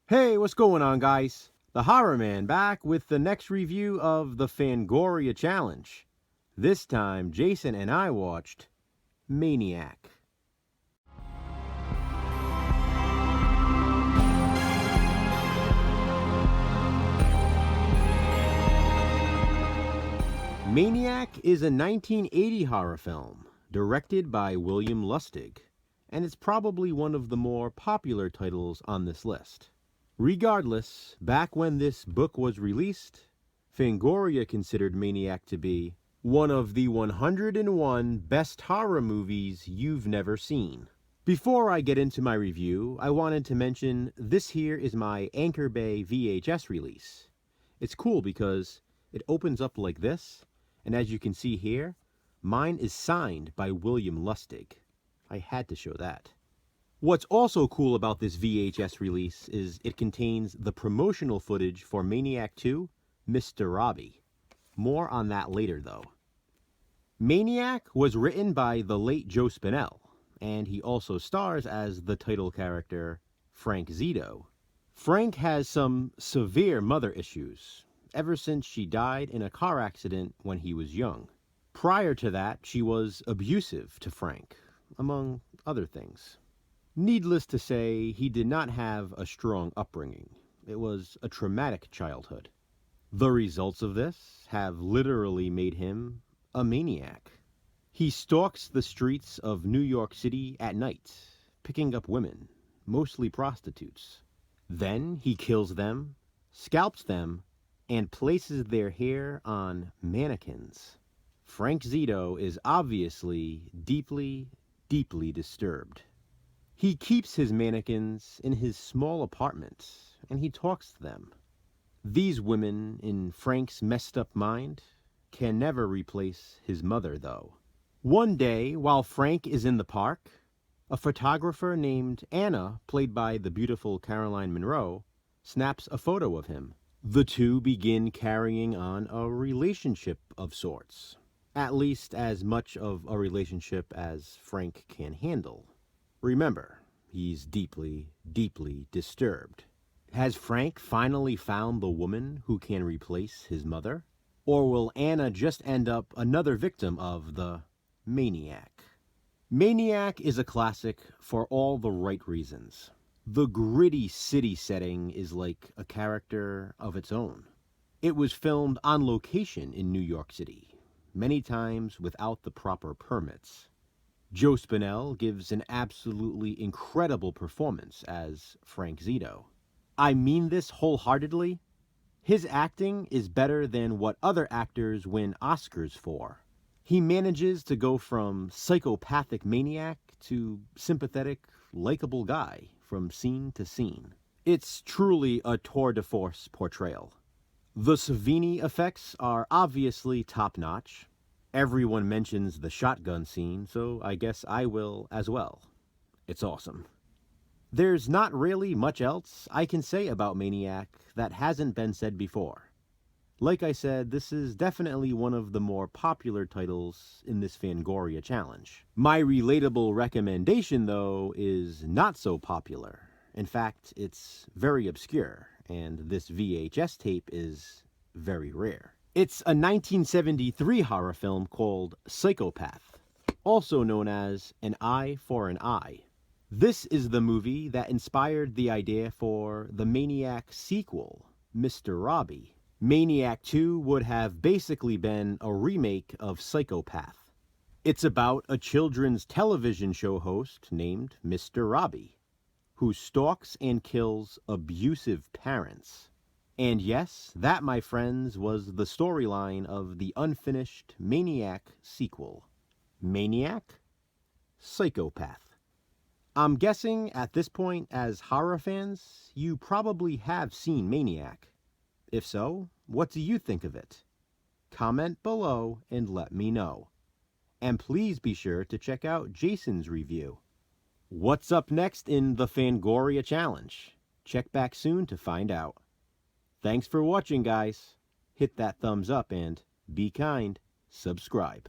Hey, what's going on, guys? The Horror Man back with the next review of the Fangoria Challenge. This time, Jason and I watched Maniac. Maniac is a 1980 horror film directed by William Lustig, and it's probably one of the more popular titles on this list. Regardless, back when this book was released, Fangoria considered Maniac to be one of the 101 best horror movies you've never seen. Before I get into my review, I wanted to mention this here is my Anchor Bay VHS release. It's cool because it opens up like this, and as you can see here, mine is signed by William Lustig. I had to show that. What's also cool about this VHS release is it contains the promotional footage for Maniac 2, Mr. Robbie. More on that later, though. Maniac was written by the late Joe Spinell, and he also stars as the title character, Frank Zito. Frank has some severe mother issues, ever since she died in a car accident when he was young. Prior to that, she was abusive to Frank, among other things. Needless to say, he did not have a strong upbringing. It was a traumatic childhood. The results of this have literally made him a maniac. He stalks the streets of New York City at night, picking up women, mostly prostitutes. Then he kills them, scalps them, and places their hair on mannequins. Frank Zito is obviously deeply, deeply disturbed. He keeps his mannequins in his small apartment, and he talks to them. These women, in Frank's messed up mind, can never replace his mother, though. One day, while Frank is in the park, a photographer named Anna, played by the beautiful Caroline Munro, snaps a photo of him. The two begin carrying on a relationship of sorts. At least as much of a relationship as Frank can handle. Remember, he's deeply, deeply disturbed. Has Frank finally found the woman who can replace his mother? Or will Anna just end up another victim of the Maniac? Maniac is a classic for all the right reasons. The gritty city setting is like a character of its own. It was filmed on location in New York City, many times without the proper permits. Joe Spinell gives an absolutely incredible performance as Frank Zito. I mean this wholeheartedly. His acting is better than what other actors win Oscars for. He manages to go from psychopathic maniac to sympathetic, likable guy from scene to scene. It's truly a tour de force portrayal. The Savini effects are obviously top-notch. Everyone mentions the shotgun scene, so I guess I will as well. It's awesome. There's not really much else I can say about Maniac that hasn't been said before. Like I said, this is definitely one of the more popular titles in this Fangoria challenge. My relatable recommendation, though, is not so popular. In fact, it's very obscure, and this VHS tape is very rare. It's a 1973 horror film called Psychopath, also known as An Eye for an Eye. This is the movie that inspired the idea for the Maniac sequel, Mr. Robbie. Maniac 2 would have basically been a remake of Psychopath. It's about a children's television show host named Mr. Robbie, who stalks and kills abusive parents. And yes, that, my friends, was the storyline of the unfinished Maniac sequel. Maniac? Psychopath. I'm guessing at this point, as horror fans, you probably have seen Maniac. If so, what do you think of it? Comment below and let me know. And please be sure to check out Jason's review. What's up next in the Fangoria Challenge? Check back soon to find out. Thanks for watching, guys. Hit that thumbs up and be kind. Subscribe.